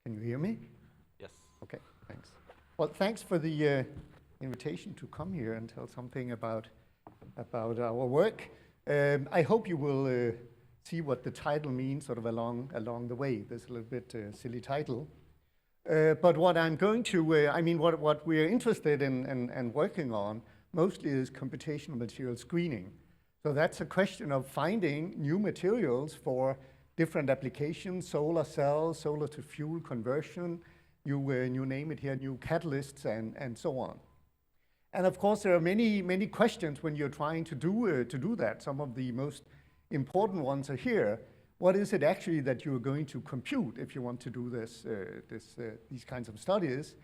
Can you hear me? Yes. Okay, thanks. Well, thanks for the invitation to come here and tell something about our work. I hope you will see what the title means sort of along the way. There's a little bit silly title. But what I'm going to, what we're interested in and working on mostly is computational material screening. So that's a question of finding new materials for different applications, solar cells, solar to fuel conversion, you name it here, new catalysts and so on. And of course, there are many questions when you're trying to do that. Some of the most important ones are here. What is it actually that you're going to compute if you want to do these kinds of studies?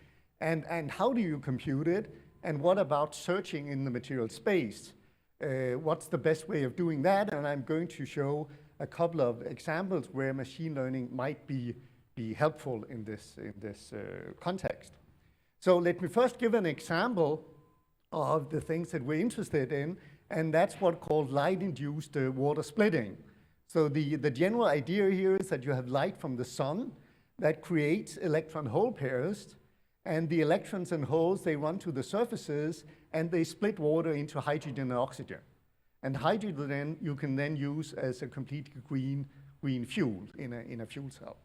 And how do you compute it? And what about searching in the material space? What's the best way of doing that? And I'm going to show a couple of examples where machine learning might be helpful in this context. So let me first give an example of the things that we're interested in, and that's what's called light-induced water splitting. So the general idea here is that you have light from the sun that creates electron-hole pairs, and the electrons and holes, they run to the surfaces, and they split water into hydrogen and oxygen. And hydrogen you can then use as a completely green fuel in a fuel cell.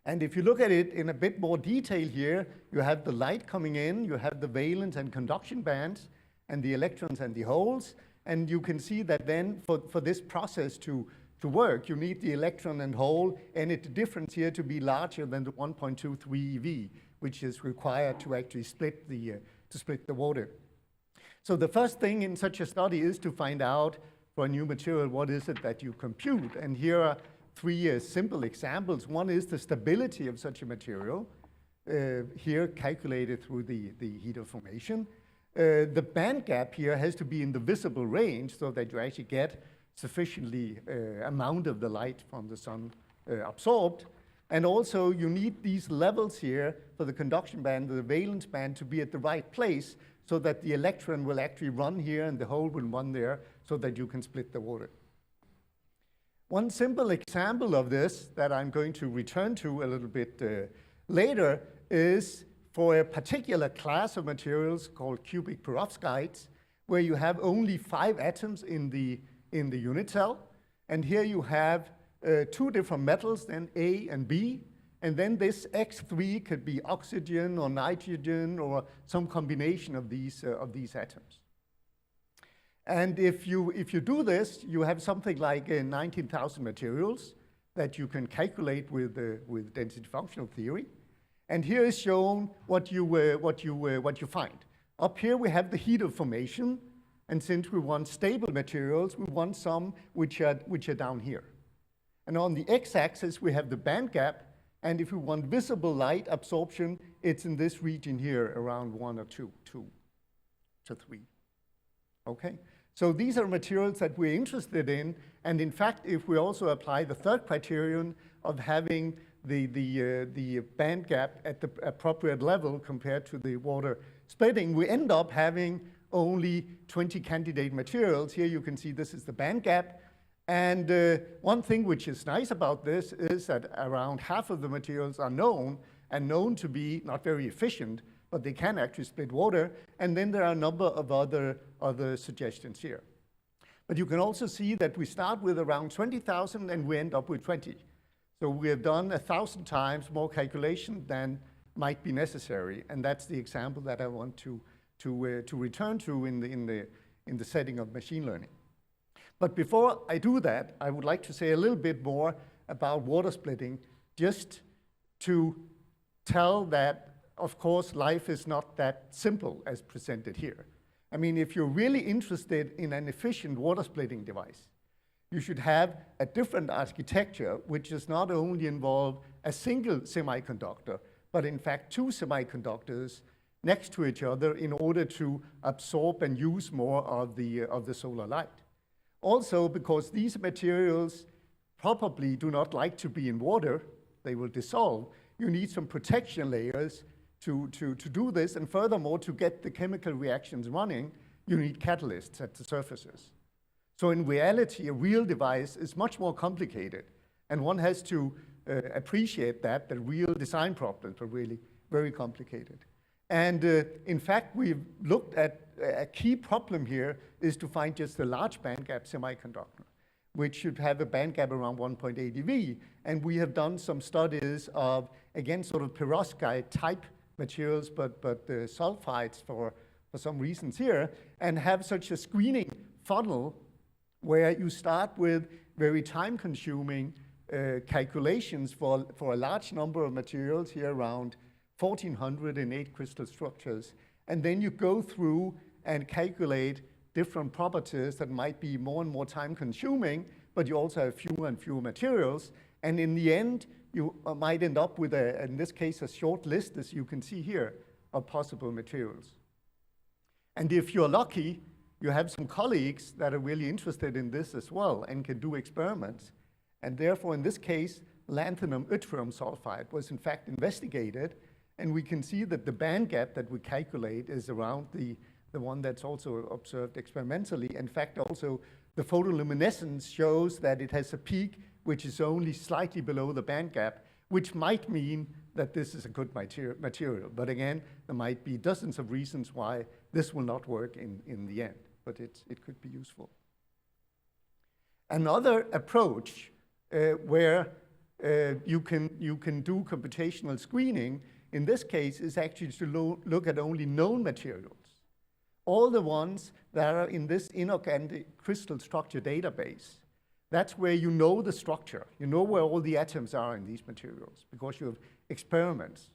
And if you look at it in a bit more detail here, you have the light coming in, you have the valence and conduction bands, and the electrons and the holes, and you can see that then for this process to work, you need the electron and hole energy difference here to be larger than the 1.23 eV, which is required to actually split the water. So the first thing in such a study is to find out for a new material, what is it that you compute? And here are three simple examples. One is the stability of such a material, here calculated through the heat of formation. The band gap here has to be in the visible range so that you actually get sufficiently amount of the light from the sun absorbed. And also you need these levels here for the conduction band, the valence band, to be at the right place so that the electron will actually run here and the hole will run there so that you can split the water. One simple example of this that I'm going to return to a little bit later is for a particular class of materials called cubic perovskites, where you have only 5 atoms in the unit cell. And here you have 2 different metals, then A and B. And then this X3 could be oxygen or nitrogen or some combination of these atoms. And if you do this, you have something like 19,000 materials that you can calculate with density functional theory. And here is shown what you find. Up here we have the heat of formation, and since we want stable materials, we want some which are down here. And on the x-axis we have the band gap, and if we want visible light absorption, it's in this region here, around 1 or 2 to 3. Okay. So these are materials that we're interested in, and in fact, if we also apply the third criterion of having the band gap at the appropriate level compared to the water splitting, we end up having only 20 candidate materials. Here you can see this is the band gap, and one thing which is nice about this is that around half of the materials are known to be not very efficient, but they can actually split water, and then there are a number of other suggestions here. But you can also see that we start with around 20,000 and we end up with 20. So we have done 1,000 times more calculation than might be necessary, and that's the example that I want to return to in the setting of machine learning. But before I do that, I would like to say a little bit more about water splitting, just to tell that of course, life is not that simple as presented here. I mean, if you're really interested in an efficient water splitting device, you should have a different architecture, which does not only involve a single semiconductor, but in fact 2 semiconductors next to each other in order to absorb and use more of the solar light. Also, because these materials probably do not like to be in water, they will dissolve, you need some protection layers to do this, and furthermore, to get the chemical reactions running, you need catalysts at the surfaces. So in reality, a real device is much more complicated, and one has to appreciate that the real design problems are really very complicated. And in fact, we've looked at a key problem here is to find just a large bandgap semiconductor, which should have a bandgap around 1.8 eV. And we have done some studies of, again, sort of perovskite type materials, but sulfides for some reasons here, and have such a screening funnel where you start with very time-consuming calculations for a large number of materials here, around 1,408 crystal structures. And then you go through and calculate different properties that might be more and more time-consuming, but you also have fewer and fewer materials. And in the end, you might end up with, in this case, a short list, as you can see here, of possible materials. And if you're lucky, you have some colleagues that are really interested in this as well and can do experiments. And therefore, in this case, lanthanum yttrium sulfide was in fact investigated. And we can see that the band gap that we calculate is around the one that's also observed experimentally. In fact, also the photoluminescence shows that it has a peak which is only slightly below the band gap, which might mean that this is a good material. But again, there might be dozens of reasons why this will not work in the end, but it could be useful. Another approach where you can do computational screening, in this case, is actually to look at only known materials. All the ones that are in this inorganic crystal structure database. That's where you know the structure. You know where all the atoms are in these materials because you have experiments.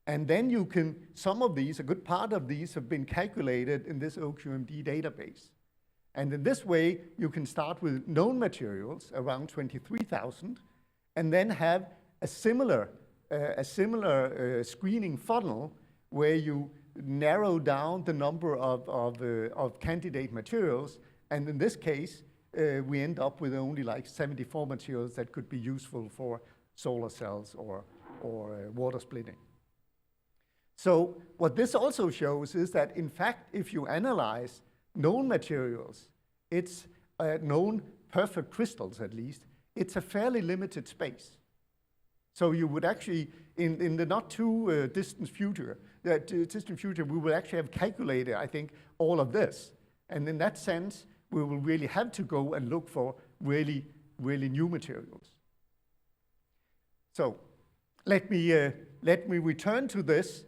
And then you can, some of these, a good part of these have been calculated in this OQMD database. And in this way, you can start with known materials, around 23,000, and then have a similar screening funnel where you narrow down the number of candidate materials. And in this case, we end up with only like 74 materials that could be useful for solar cells or water splitting. So what this also shows is that, in fact, if you analyze known materials, it's known perfect crystals at least, it's a fairly limited space. So you would actually, in the not too distant future, we will actually have calculated, I think, all of this. And in that sense, we will really have to go and look for really, really new materials. So let me return to this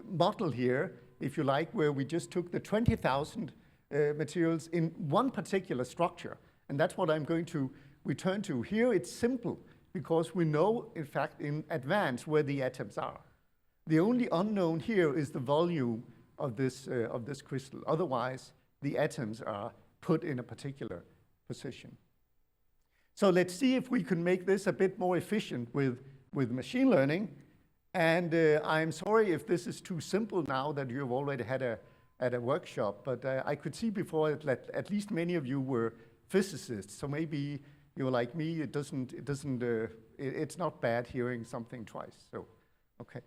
model here, if you like, where we just took the 20,000 materials in one particular structure. And that's what I'm going to return to. Here it's simple, because we know, in fact, in advance where the atoms are. The only unknown here is the volume of this crystal. Otherwise, the atoms are put in a particular position. So let's see if we can make this a bit more efficient with machine learning. And I'm sorry if this is too simple now that you've already had a workshop, but I could see before that at least many of you were physicists, so maybe you're like me, it's not bad hearing something twice, so, okay.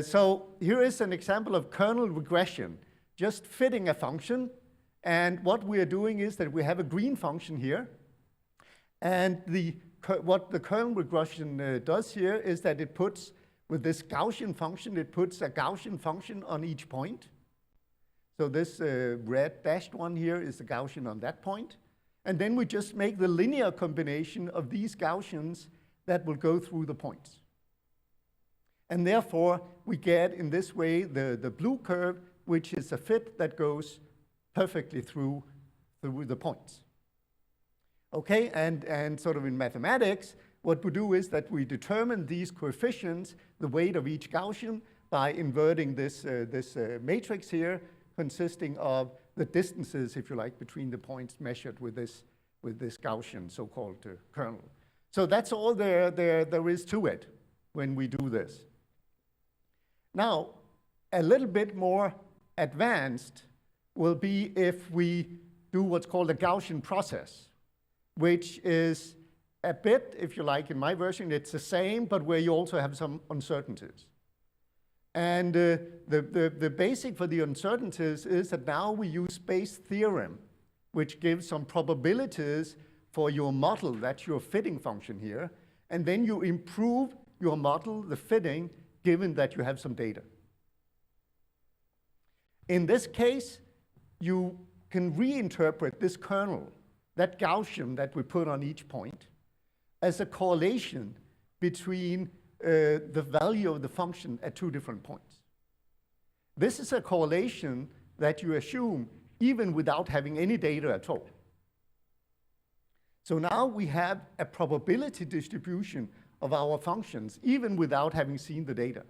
So here is an example of kernel regression, just fitting a function. And what we are doing is that we have a green function here. And what the kernel regression does here is that it puts, with this Gaussian function, it puts a Gaussian function on each point. So this red dashed one here is the Gaussian on that point. And then we just make the linear combination of these Gaussians that will go through the points. And therefore, we get, in this way, the blue curve, which is a fit that goes perfectly through the points. Okay, and sort of in mathematics, what we do is that we determine these coefficients, the weight of each Gaussian, by inverting this matrix here, consisting of the distances, if you like, between the points measured with this Gaussian so-called kernel. So that's all there is to it when we do this. Now, a little bit more advanced will be if we do what's called a Gaussian process, which is a bit, if you like, in my version, it's the same, but where you also have some uncertainties. And the basic for the uncertainties is that now we use Bayes' theorem, which gives some probabilities for your model, that's your fitting function here. and then you improve your model, the fitting, given that you have some data. In this case, you can reinterpret this kernel, that Gaussian that we put on each point, as a correlation between the value of the function at two different points. This is a correlation that you assume even without having any data at all. So now we have a probability distribution of our functions, even without having seen the data.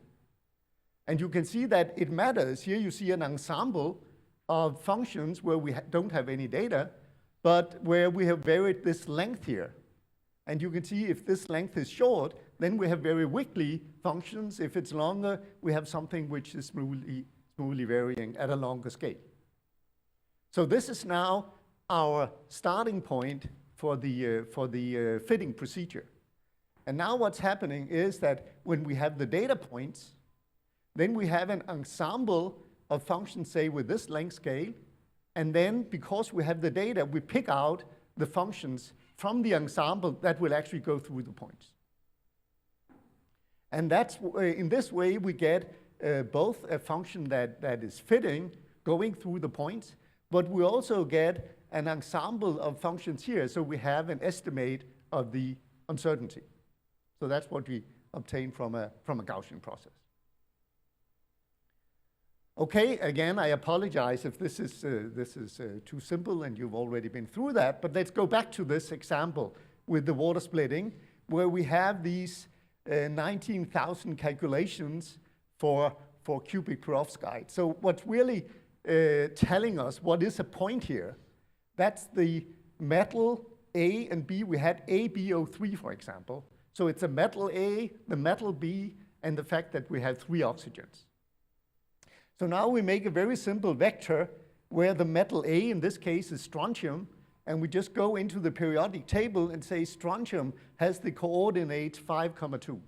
And you can see that it matters. Here you see an ensemble of functions where we don't have any data, but where we have varied this length here. And you can see if this length is short, then we have very wiggly functions. If it's longer, we have something which is smoothly varying at a longer scale. So this is now our starting point for the fitting procedure. And now what's happening is that when we have the data points, then we have an ensemble of functions, say, with this length scale. And then, because we have the data, we pick out the functions from the ensemble that will actually go through the points. And that's, in this way, we get both a function that is fitting, going through the points, but we also get an ensemble of functions here, so we have an estimate of the uncertainty. So that's what we obtain from a Gaussian process. Okay, again, I apologize if this is too simple and you've already been through that, but let's go back to this example with the water splitting, where we have these 19,000 calculations for cubic perovskite. So what's really telling us what is a point here, that's the metal A and B. We had AbO3, for example. So it's a metal A, the metal B, and the fact that we have 3 oxygens. So now we make a very simple vector where the metal A, in this case, is strontium, and we just go into the periodic table and say strontium has the coordinates 5, 2.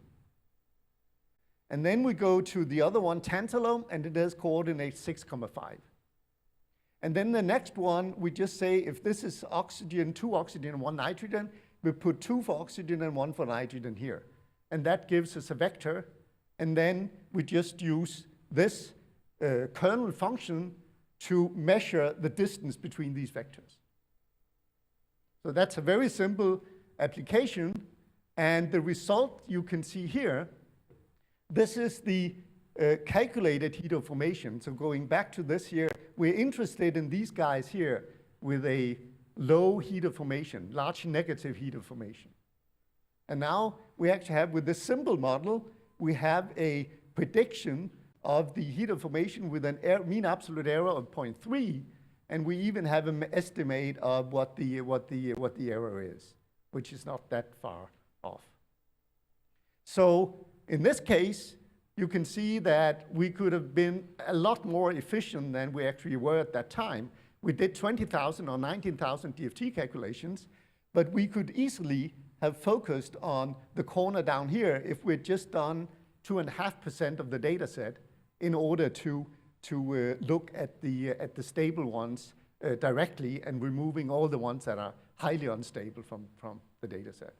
And then we go to the other one, tantalum, and it has coordinates 6, 5. And then the next one, we just say if this is oxygen, 2 oxygen and 1 nitrogen, we put 2 for oxygen and 1 for nitrogen here. And that gives us a vector. And then we just use this kernel function to measure the distance between these vectors. So that's a very simple application. And the result you can see here, this is the calculated heat of formation. So going back to this here, we're interested in these guys here with a low heat of formation, large negative heat of formation. And now we actually have, with this simple model, we have a prediction of the heat of formation with an mean absolute error of 0.3, and we even have an estimate of what the error is, which is not that far off. So in this case, you can see that we could have been a lot more efficient than we actually were at that time. We did 20,000 or 19,000 DFT calculations, but we could easily have focused on the corner down here if we'd just done 2.5% of the data set in order to look at the stable ones directly and removing all the ones that are highly unstable from the data set.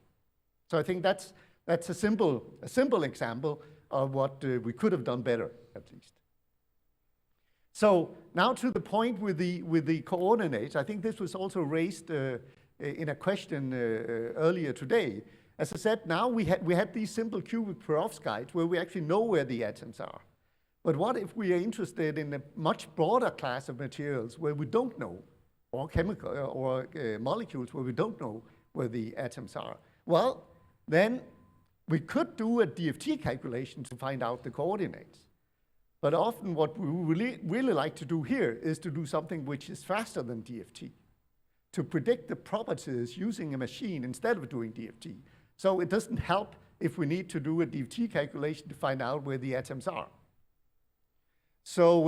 So I think that's a simple example of what we could have done better, at least. So now to the point with the coordinates. I think this was also raised in a question earlier today. As I said, now we had these simple cubic perovskites where we actually know where the atoms are. But what if we are interested in a much broader class of materials where we don't know, or chemical or molecules where we don't know where the atoms are? Well, then we could do a DFT calculation to find out the coordinates. But often what we really like to do here is to do something which is faster than DFT, to predict the properties using a machine instead of doing DFT. So it doesn't help if we need to do a DFT calculation to find out where the atoms are. So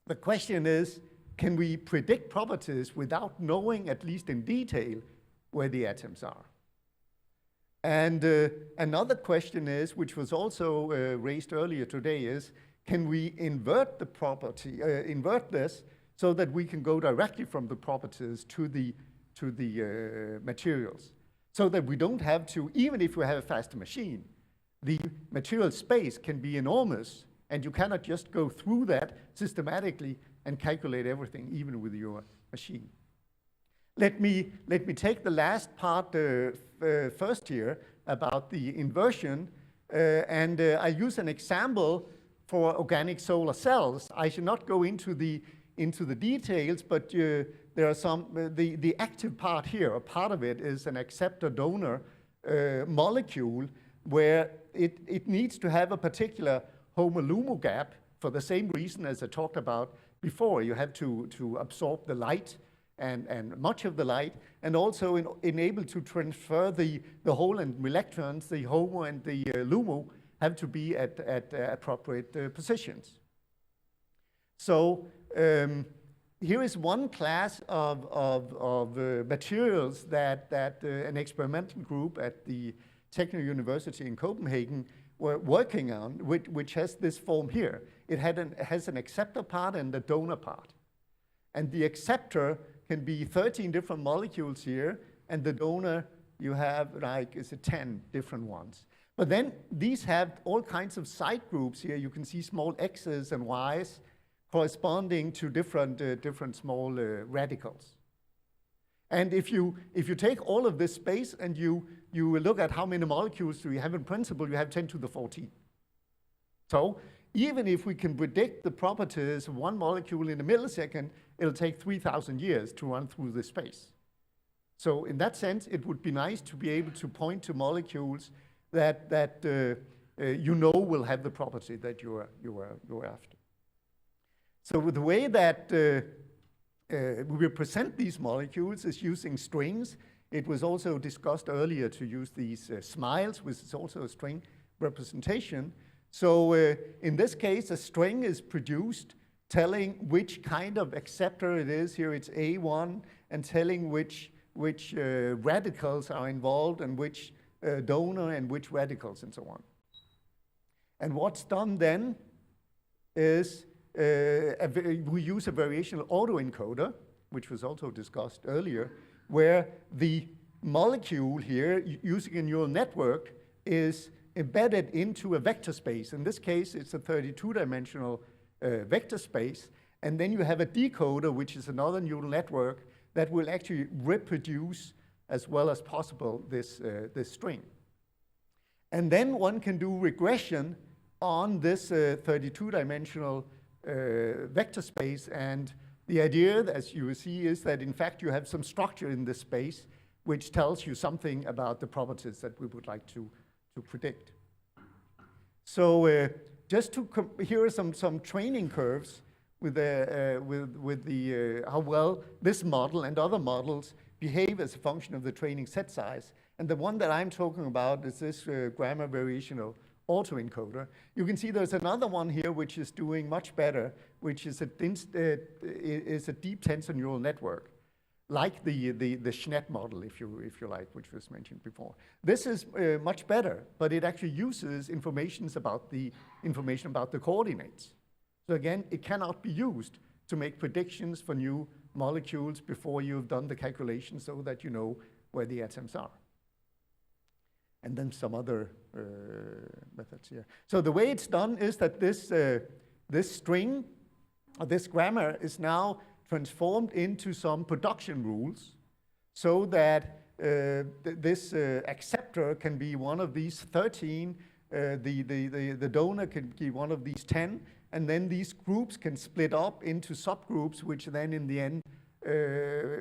the question is, can we predict properties without knowing, at least in detail, where the atoms are? And another question is, which was also raised earlier today, is can we invert the property, invert this so that we can go directly from the properties to the materials? so that we don't have to, even if we have a faster machine, the material space can be enormous, and you cannot just go through that systematically and calculate everything, even with your machine. Let me take the last part first here about the inversion, and I use an example for organic solar cells. I should not go into the details, but there are some, the active part here, a part of it is an acceptor-donor molecule where it needs to have a particular HOMO-LUMO gap for the same reason as I talked about before. You have to absorb the light and much of the light, and also enable to transfer the hole and electrons, the HOMO and the LUMO have to be at appropriate positions. So here is one class of materials that an experimental group at the Technical University in Copenhagen were working on, which has this form here. It has an acceptor part and a donor part. And the acceptor can be 13 different molecules here, and the donor you have like, is it 10 different ones. But then these have all kinds of side groups here. You can see small X's and Y's corresponding to different small radicals. And if you take all of this space and you look at how many molecules do you have in principle, you have 10 to the 14. So even if we can predict the properties of one molecule in a millisecond, it'll take 3,000 years to run through this space. So in that sense, it would be nice to be able to point to molecules that you know will have the property that you're after. So with the way that we represent these molecules is using strings. It was also discussed earlier to use these smiles, which is also a string representation. So in this case, a string is produced telling which kind of acceptor it is. Here it's A1, and telling which radicals are involved and which donor and which radicals and so on. And what's done then is we use a variational autoencoder, which was also discussed earlier, where the molecule here, using a neural network, is embedded into a vector space. In this case, it's a 32-dimensional vector space. And then you have a decoder, which is another neural network that will actually reproduce as well as possible this string. And then one can do regression on this 32-dimensional vector space, and the idea, as you will see, is that in fact you have some structure in this space which tells you something about the properties that we would like to predict. So just to here are some training curves with how well this model and other models behave as a function of the training set size. And the one that I'm talking about is this grammar variational autoencoder. You can see there's another one here which is doing much better, which is a deep tensor neural network, like the SNET model, if you like, which was mentioned before. This is much better, but it actually uses information about the coordinates. So again, it cannot be used to make predictions for new molecules before you've done the calculation so that you know where the atoms are. And then some other methods here. So the way it's done is that this string, or this grammar, is now transformed into some production rules so that this acceptor can be one of these 13, the donor can be one of these 10, and then these groups can split up into subgroups, which then in the end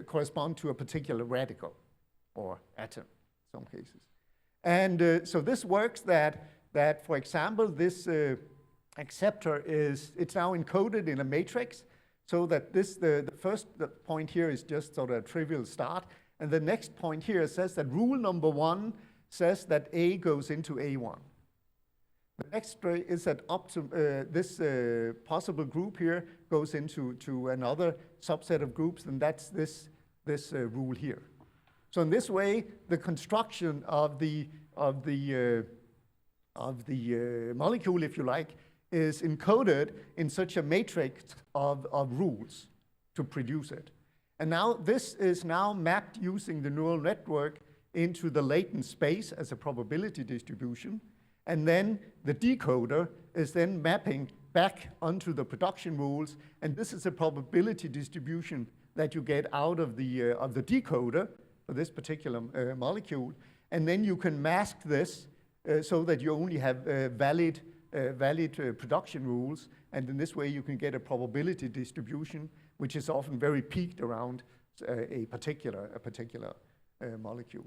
correspond to a particular radical or atom in some cases. And so this works that for example, this acceptor it's now encoded in a matrix, so that the first point here is just sort of a trivial start, and the next point here says that rule number 1 says that A goes into A1. The next is that this possible group here goes into another subset of groups, and that's this rule here. So in this way, the construction of the molecule, if you like, is encoded in such a matrix of rules to produce it. And now this is now mapped using the neural network into the latent space as a probability distribution, and then the decoder is then mapping back onto the production rules, and this is a probability distribution that you get out of the decoder for this particular molecule, and then you can mask this so that you only have valid production rules, and in this way you can get a probability distribution which is often very peaked around a particular molecule.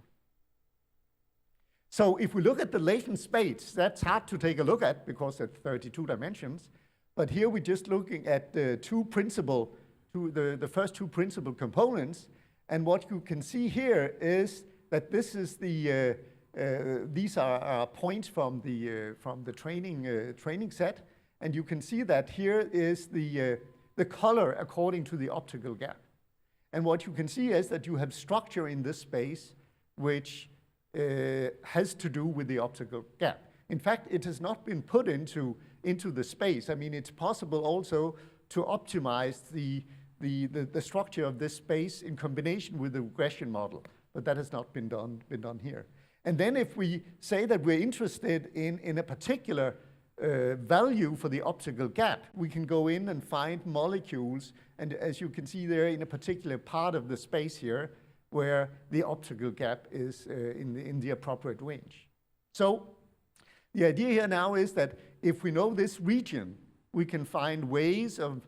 So if we look at the latent space, that's hard to take a look at because it's 32 dimensions, but here we're just looking at the the first two principal components, and what you can see here is that this is these are points from the training set, and you can see that here is the color according to the optical gap. And what you can see is that you have structure in this space which has to do with the optical gap. In fact, it has not been put into the space. I mean, it's possible also to optimize the structure of this space in combination with the regression model, but that has not been done here. And then if we say that we're interested in a particular value for the optical gap, we can go in and find molecules, and as you can see there in a particular part of the space here, where the optical gap is in the appropriate range. So the idea here now is that if we know this region, we can find ways of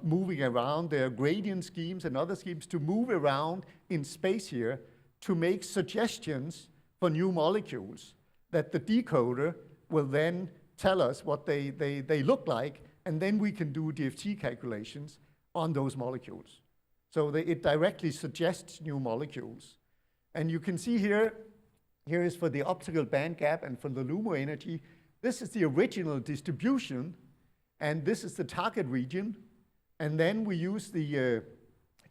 moving around. There are gradient schemes and other schemes to move around in space here to make suggestions for new molecules that the decoder will then tell us what they look like, and then we can do DFT calculations on those molecules. So it directly suggests new molecules. And you can see here is for the optical band gap and for the LUMO energy. This is the original distribution, and this is the target region. And then we use the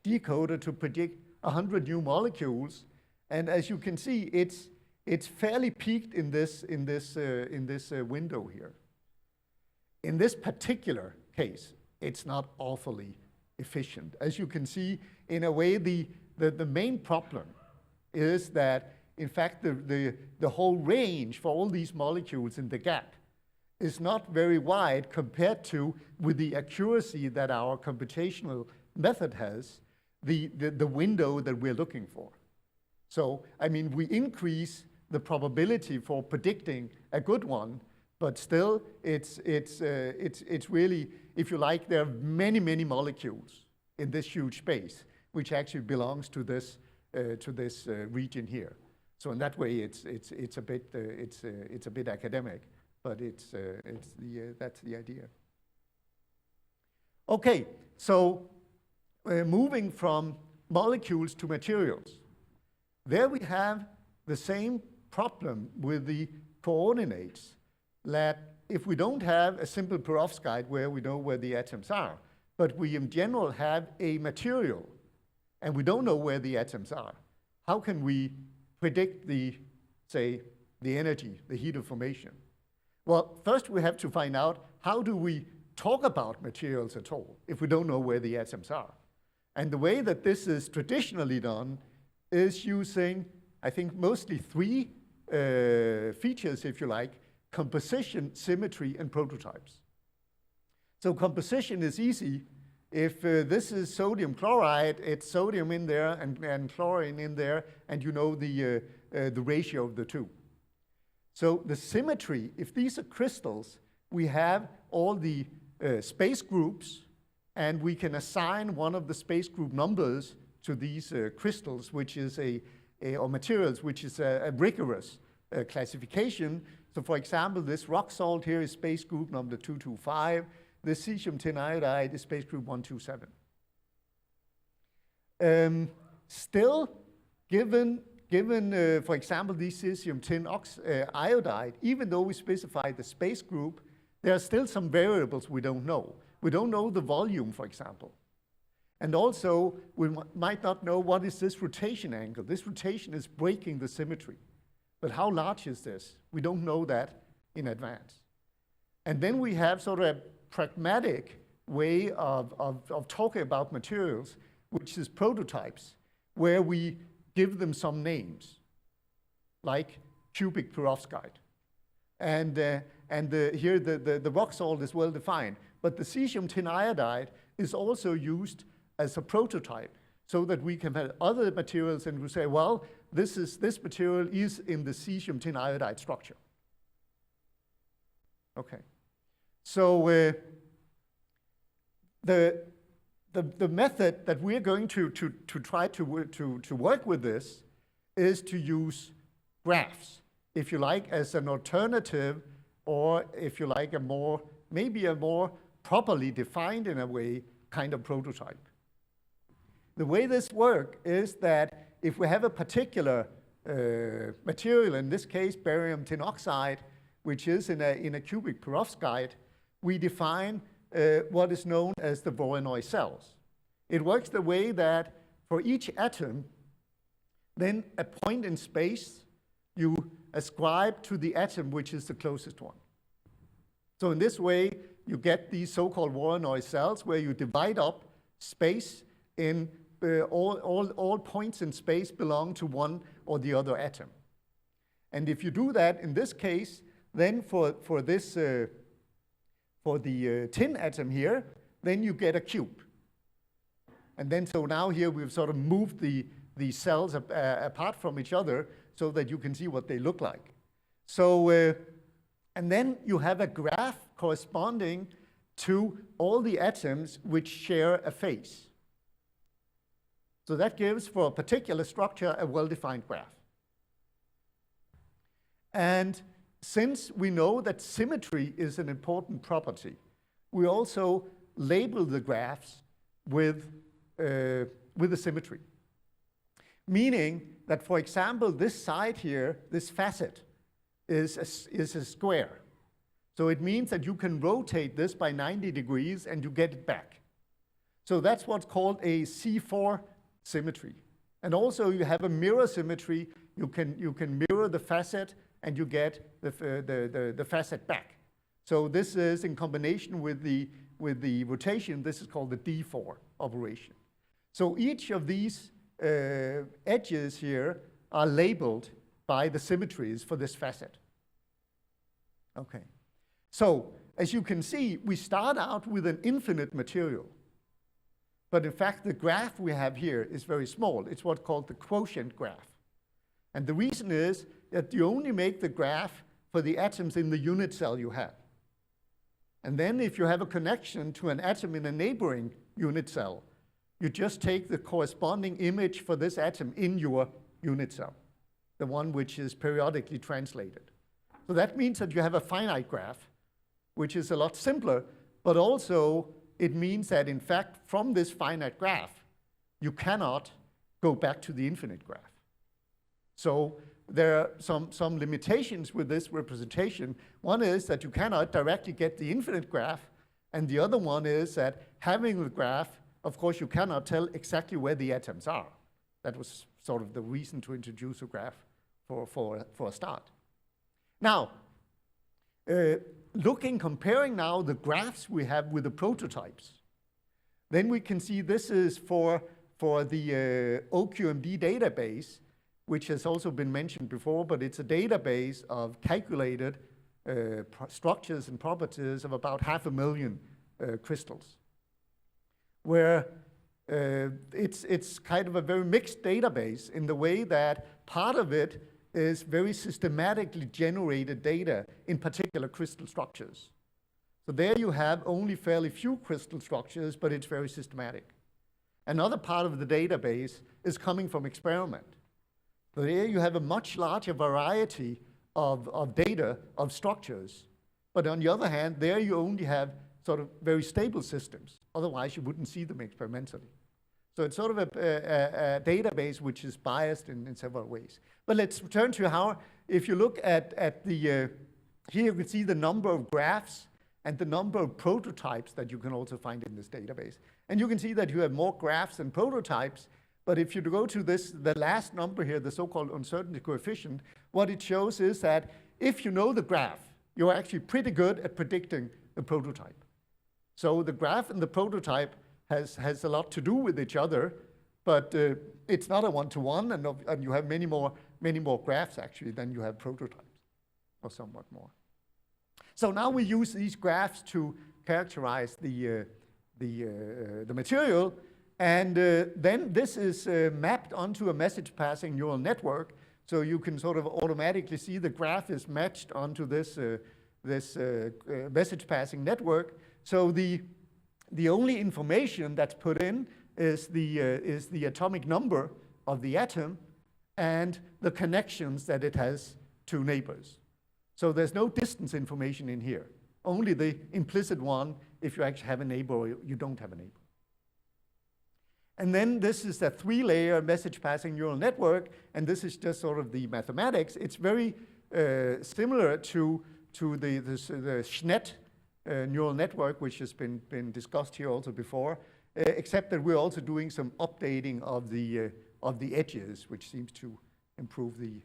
decoder to predict 100 new molecules. And as you can see, it's fairly peaked in this window here. In this particular case, it's not awfully efficient. As you can see, in a way, the main problem is that, in fact, the whole range for all these molecules in the gap is not very wide compared to with the accuracy that our computational method has, the window that we're looking for. So, I mean, we increase the probability for predicting a good one, but still, it's really, if you like, there are many, many molecules in this huge space, which actually belongs to this region here. So in that way, it's a bit academic, but that's the idea. Okay, so moving from molecules to materials. There we have the same problem with the coordinates, that if we don't have a simple perovskite where we know where the atoms are, but we in general have a material and we don't know where the atoms are, how can we predict the energy, the heat of formation? Well, first we have to find out how do we talk about materials at all if we don't know where the atoms are. And the way that this is traditionally done is using, I think, mostly three features, if you like: composition, symmetry, and prototypes. So composition is easy. If this is sodium chloride, it's sodium in there and chlorine in there, and you know the ratio of the two. So the symmetry, if these are crystals, we have all the space groups, and we can assign one of the space group numbers to these crystals, which is or materials, which is a rigorous classification. So for example, this rock salt here is space group number 225. This cesium tin iodide is space group 127. Still, given for example, this cesium tin iodide, even though we specify the space group, there are still some variables we don't know. We don't know the volume, for example. And also, we might not know what is this rotation angle. This rotation is breaking the symmetry. But how large is this? We don't know that in advance. And then we have sort of a pragmatic way of talking about materials, which is prototypes, where we give them some names. like cubic perovskite. And here the rock salt is well defined, but the cesium tin iodide is also used as a prototype so that we can have other materials and we say, well, this material is in the cesium tin iodide structure. Okay. So the method that we're going to try to work with this is to use graphs, if you like, as an alternative, or if you like, maybe a more properly defined in a way kind of prototype. The way this works is that if we have a particular material, in this case barium tin oxide, which is in a cubic perovskite, we define what is known as the Voronoi cells. It works the way that for each atom, then a point in space you ascribe to the atom which is the closest one. So in this way, you get these so-called Voronoi cells where you divide up space in all points in space belong to one or the other atom. And if you do that in this case, then for the tin atom here, then you get a cube. And then so now here we've sort of moved the cells apart from each other so that you can see what they look like. So, and then you have a graph corresponding to all the atoms which share a phase. So that gives, for a particular structure, a well-defined graph. And since we know that symmetry is an important property, we also label the graphs with a symmetry. Meaning that, for example, this side here, this facet, is a square. So it means that you can rotate this by 90 degrees and you get it back. So that's what's called a C4 symmetry. And also you have a mirror symmetry. You can mirror the facet and you get the facet back. So this is in combination with the rotation, this is called the D4 operation. So each of these edges here are labeled by the symmetries for this facet. Okay. So as you can see, we start out with an infinite material. But in fact, the graph we have here is very small. It's what's called the quotient graph. And the reason is that you only make the graph for the atoms in the unit cell you have. And then if you have a connection to an atom in a neighboring unit cell, you just take the corresponding image for this atom in your unit cell, the one which is periodically translated. So that means that you have a finite graph, which is a lot simpler, but also it means that, in fact, from this finite graph, you cannot go back to the infinite graph. So there are some limitations with this representation. One is that you cannot directly get the infinite graph, and the other one is that having the graph, of course, you cannot tell exactly where the atoms are. That was sort of the reason to introduce a graph for a start. Now, comparing now the graphs we have with the prototypes, then we can see this is for the OQMD database, which has also been mentioned before, but it's a database of calculated structures and properties of about 500,000 crystals, where it's kind of a very mixed database in the way that part of it is very systematically generated data in particular crystal structures. So there you have only fairly few crystal structures, but it's very systematic. Another part of the database is coming from experiment. So there you have a much larger variety of data, of structures. But on the other hand, there you only have sort of very stable systems. Otherwise, you wouldn't see them experimentally. So it's sort of a database which is biased in several ways. But let's return to how, if you look at the, here you can see the number of graphs and the number of prototypes that you can also find in this database. And you can see that you have more graphs than prototypes. But if you go to this, the last number here, the so-called uncertainty coefficient, what it shows is that if you know the graph, you're actually pretty good at predicting the prototype. So the graph and the prototype has a lot to do with each other, but it's not a one-to-one, and you have many more many more graphs actually than you have prototypes, or somewhat more. So now we use these graphs to characterize the material, and then this is mapped onto a message passing neural network, so you can sort of automatically see the graph is matched onto this message passing network. So the only information that's put in is the atomic number of the atom and the connections that it has to neighbors. So there's no distance information in here, only the implicit one if you actually have a neighbor or you don't have a neighbor. And then this is a 3-layer message passing neural network, and this is just sort of the mathematics. It's very similar to the SNET neural network, which has been discussed here also before, except that we're also doing some updating of the edges, which seems to improve the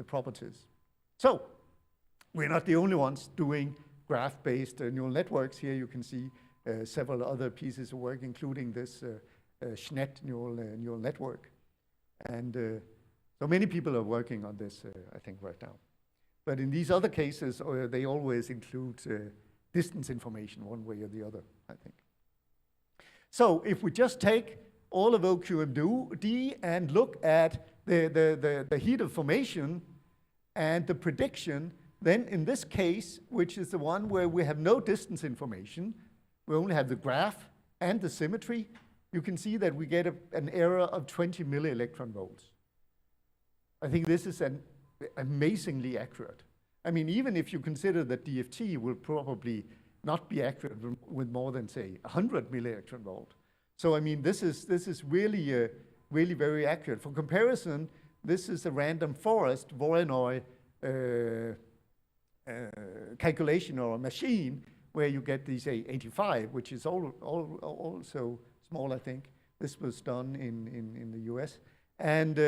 properties. So we're not the only ones doing graph-based neural networks. Here you can see several other pieces of work, including this SNET neural network. And so many people are working on this, I think, right now. But in these other cases, they always include distance information one way or the other, I think. So if we just take all of OQMD and look at the heat of formation and the prediction, then in this case, which is the one where we have no distance information, we only have the graph and the symmetry, you can see that we get an error of 20 millielectron volts. I think this is amazingly accurate. I mean, even if you consider that DFT will probably not be accurate with more than, say, 100 millielectron volt. So, I mean, this is really, really very accurate. For comparison, this is a random forest Voronoi calculation or a machine where you get these 85, which is also small, I think. This was done in the US. And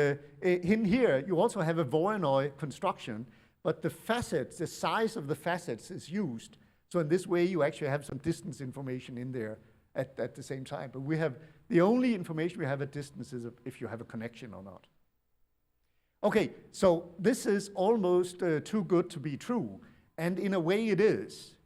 in here, you also have a Voronoi construction, but the facets, the size of the facets is used. So in this way, you actually have some distance information in there at the same time. But we have, the only information we have at distance is if you have a connection or not. Okay, so this is almost too good to be true. And in a way it is,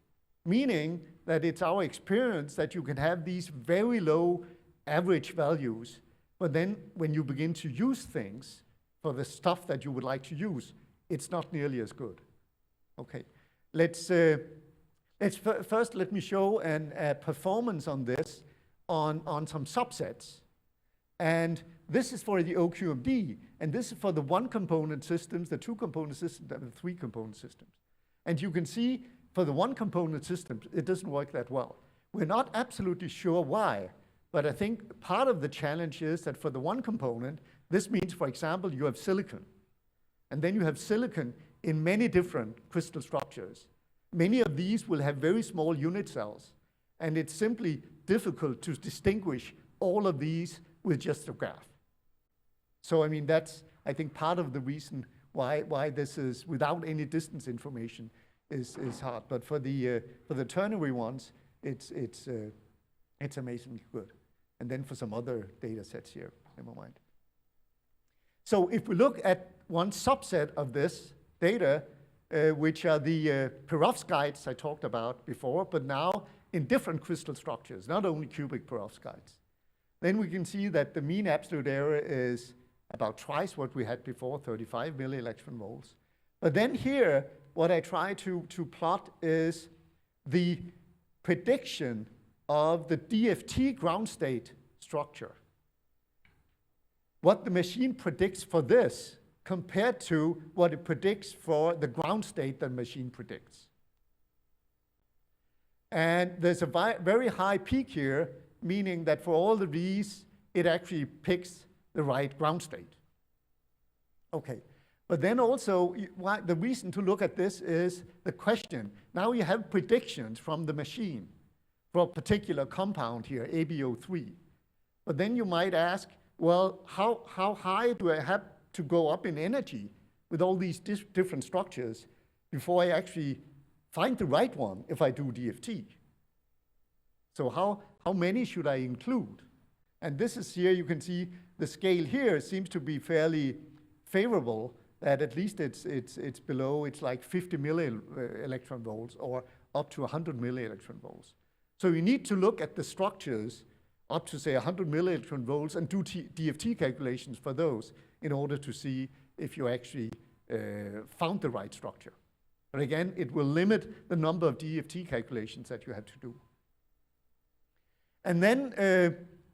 meaning that it's our experience that you can have these very low average values, but then when you begin to use things for the stuff that you would like to use, it's not nearly as good. Okay, first let me show a performance on this on some subsets. And this is for the OQMD, and this is for the one-component systems, the two-component systems, and the three-component systems. And you can see for the one-component system, it doesn't work that well. We're not absolutely sure why, but I think part of the challenge is that for the one component, this means, for example, you have silicon. And then you have silicon in many different crystal structures. Many of these will have very small unit cells, and it's simply difficult to distinguish all of these with just a graph. So, I mean, that's, I think, part of the reason why this is, without any distance information, is hard. But for the ternary ones, it's amazingly good. And then for some other data sets here, never mind. So if we look at one subset of this data, which are the perovskites I talked about before, but now in different crystal structures, not only cubic perovskites, then we can see that the mean absolute error is about twice what we had before, 35 millielectron volts. But then here, what I try to plot is the prediction of the DFT ground state structure. What the machine predicts for this compared to what it predicts for the ground state the machine predicts. And there's a very high peak here, meaning that for all of these, it actually picks the right ground state. Okay, but then also, the reason to look at this is the question. Now you have predictions from the machine for a particular compound here, ABO3. But then you might ask, well, how high do I have to go up in energy with all these different structures before I actually find the right one if I do DFT? So how many should I include? And this is here, you can see the scale here seems to be fairly favorable that at least it's below, it's like 50 electron volts or up to 100 electron volts. So you need to look at the structures up to say 100 electron volts and do DFT calculations for those in order to see if you actually found the right structure. But again, it will limit the number of DFT calculations that you have to do. And then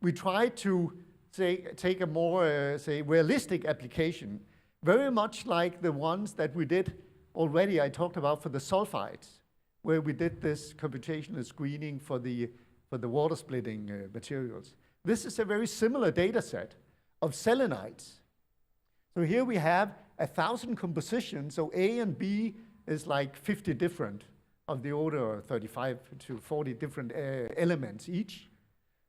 we try to take a more, say, realistic application, very much like the ones that we did already, I talked about for the sulfides, where we did this computational screening for the water splitting materials. This is a very similar data set of selenites. So here we have 1,000 compositions, so A and B is like 50 different of the order of 35 to 40 different elements each.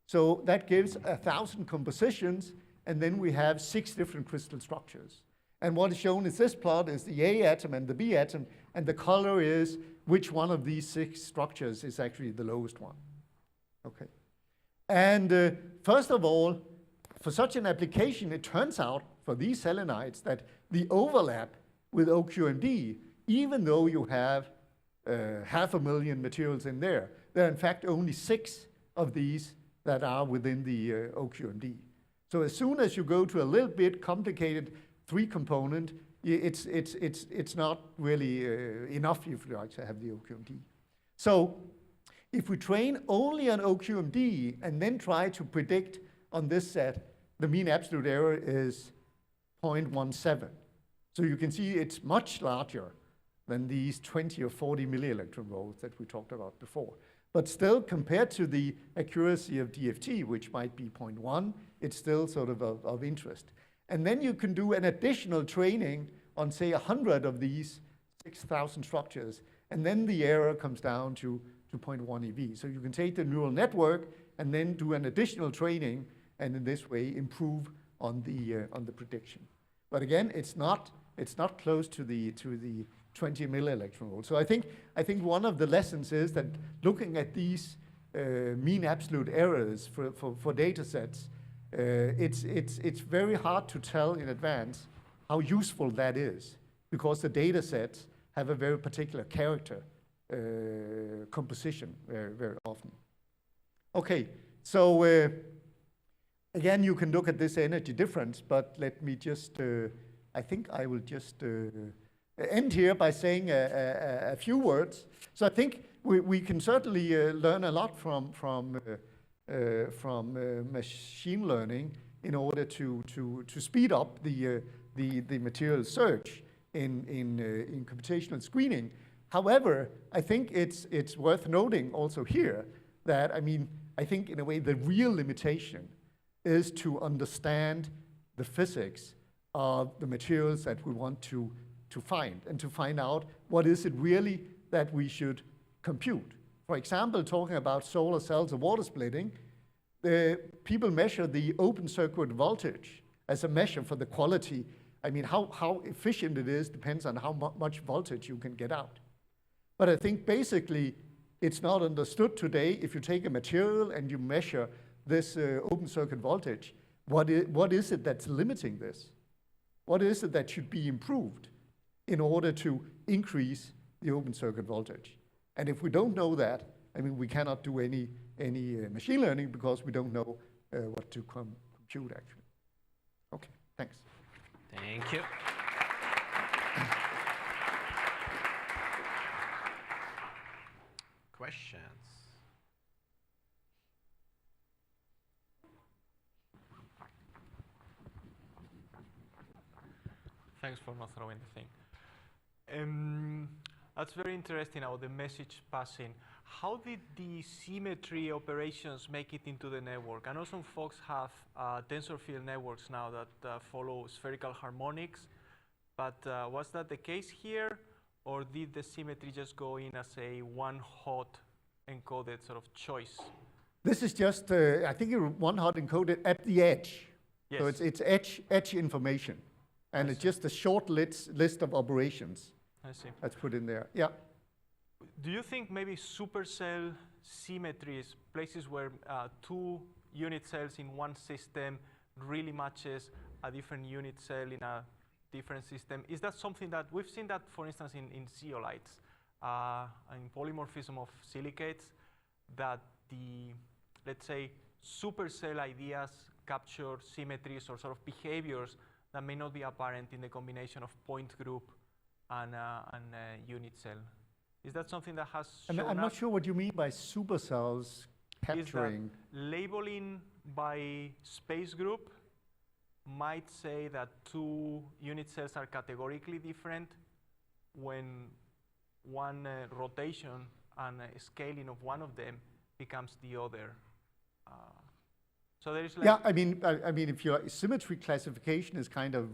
So that gives 1,000 compositions, and then we have 6 different crystal structures. And what is shown is this plot is the A atom and the B atom, and the color is which one of these 6 structures is actually the lowest one. Okay. And first of all, for such an application, it turns out for these selenites that the overlap with OQMD, even though you have 500,000 materials in there, there are in fact only 6 of these that are within the OQMD. So as soon as you go to a little bit complicated 3-component, it's not really enough if you like to have the OQMD. So if we train only on OQMD and then try to predict on this set, the mean absolute error is 0.17. So you can see it's much larger than these 20 or 40 millielectron volts that we talked about before. But still, compared to the accuracy of DFT, which might be 0.1, it's still sort of interest. And then you can do an additional training on, say, 100 of these 6,000 structures, and then the error comes down to 0.1 eV. So you can take the neural network and then do an additional training, and in this way improve on the prediction. But again, it's not close to the 20 millielectron volts. So I think one of the lessons is that looking at these mean absolute errors for data sets, it's very hard to tell in advance how useful that is, because the data sets have a very particular character composition very often. Okay, so again, you can look at this energy difference, but let me just, I think I will just end here by saying a few words. So I think we can certainly learn a lot from machine learning in order to speed up the material search in computational screening. However, I think it's worth noting also here that, I think in a way the real limitation is to understand the physics of the materials that we want to find, and to find out what is it really that we should compute. For example, talking about solar cells or water splitting, people measure the open circuit voltage as a measure for the quality. How efficient it is depends on how much voltage you can get out. But I think basically it's not understood today. If you take a material and you measure this open circuit voltage, what is it that's limiting this? What is it that should be improved in order to increase the open circuit voltage? And if we don't know that, we cannot do any machine learning, because we don't know what to compute actually. Okay, thanks. Thank you. Questions? Thanks for not throwing the thing. That's very interesting about the message passing. How did the symmetry operations make it into the network? I know some folks have tensor field networks now that follow spherical harmonics, but was that the case here, or did the symmetry just go in as a one-hot encoded sort of choice? This is just, I think, one-hot encoded at the edge. Yes. So it's edge information. And it's just a short list of operations. I see. That's put in there. Yeah. Do you think maybe supercell symmetries, places where 2 unit cells in one system really matches a different unit cell in a different system. Is that something that we've seen that, for instance, in zeolites, in polymorphism of silicates, that the, let's say, supercell ideas capture symmetries or sort of behaviors that may not be apparent in the combination of point group and unit cell. Is that something that has shown I'm not sure what you mean by supercells capturing. Is that labeling by space group might say that two unit cells are categorically different when one rotation and scaling of one of them becomes the other. So there is like... Yeah, I mean, if your symmetry classification is kind of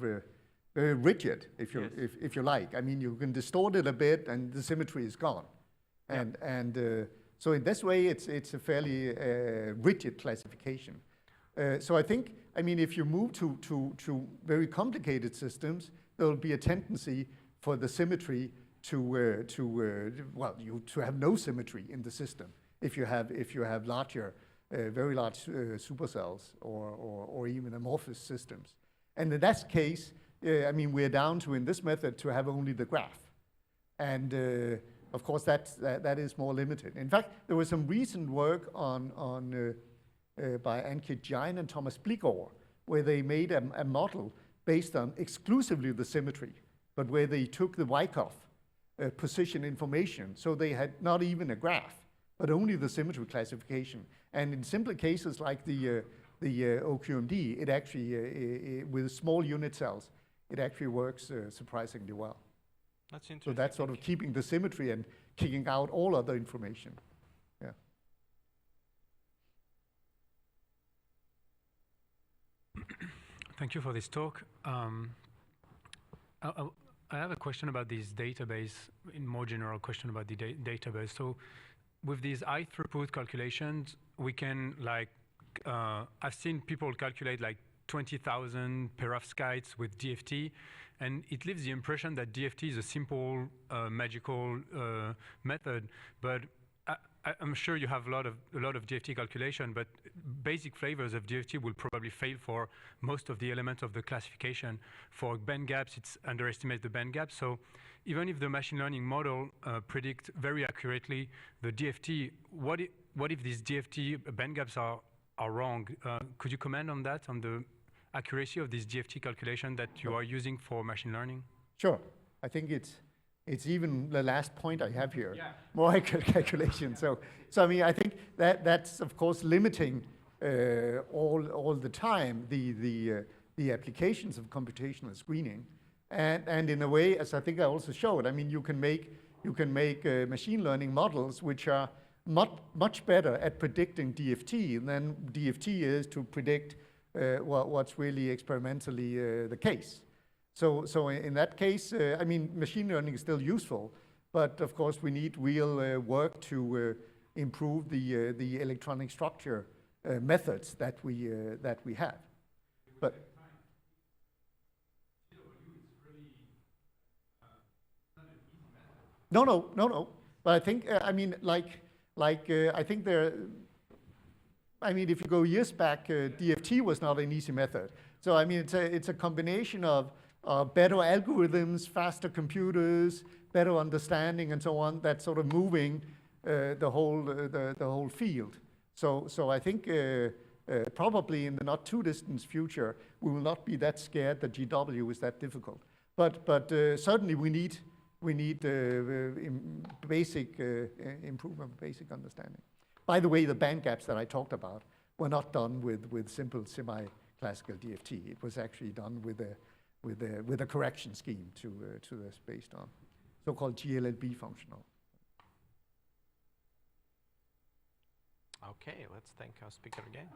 very rigid, if you like. I mean, you can distort it a bit, and the symmetry is gone. And so in this way, it's a fairly rigid classification. So I think, I mean, if you move to very complicated systems, there will be a tendency for the symmetry to have no symmetry in the system if you have larger. Very large supercells or even amorphous systems. And in that case, I mean, we're down to, in this method, to have only the graph. And of course, that is more limited. In fact, there was some recent work by Ankit Jain and Thomas Bligård, where they made a model based on exclusively the symmetry, but where they took the Wyckoff position information. So they had not even a graph, but only the symmetry classification. And in simpler cases like the OQMD, it actually, with small unit cells, it actually works surprisingly well. That's interesting. So that's sort of keeping the symmetry and kicking out all other information. Yeah. Thank you for this talk. I have a question about this database, in more general question about the database. So with these high throughput calculations, we can I've seen people calculate like 20,000 perovskites with DFT, and it leaves the impression that DFT is a simple, magical method. But I'm sure you have a lot of DFT calculation, but basic flavors of DFT will probably fail for most of the elements of the classification. For band gaps, it's underestimate the band gaps. So even if the machine learning model predict very accurately the DFT, what if these DFT band gaps are wrong? Could you comment on that, on the accuracy of this DFT calculation that you are using for machine learning? Sure. I think it's even the last point I have here, more accurate calculation. So I mean, I think that's of course limiting all the time the applications of computational screening, and in a way, as I think I also showed, I mean, you can make machine learning models which are much better at predicting DFT than DFT is to predict what's really experimentally the case. So in that case, I mean, machine learning is still useful, but of course we need real work to improve the electronic structure methods that we have. But no. But I think I mean, I think there. I mean, if you go years back, DFT was not an easy method. So I mean, it's a combination of better algorithms, faster computers, better understanding, and so on. That's sort of moving the whole field. So I think probably in the not too distant future, we will not be that scared that GW is that difficult. But certainly we need basic improvement of basic understanding. By the way, the band gaps that I talked about were not done with simple semi-classical DFT. It was actually done with a correction scheme to this based on so-called GLLB functional. Okay, let's thank our speaker again.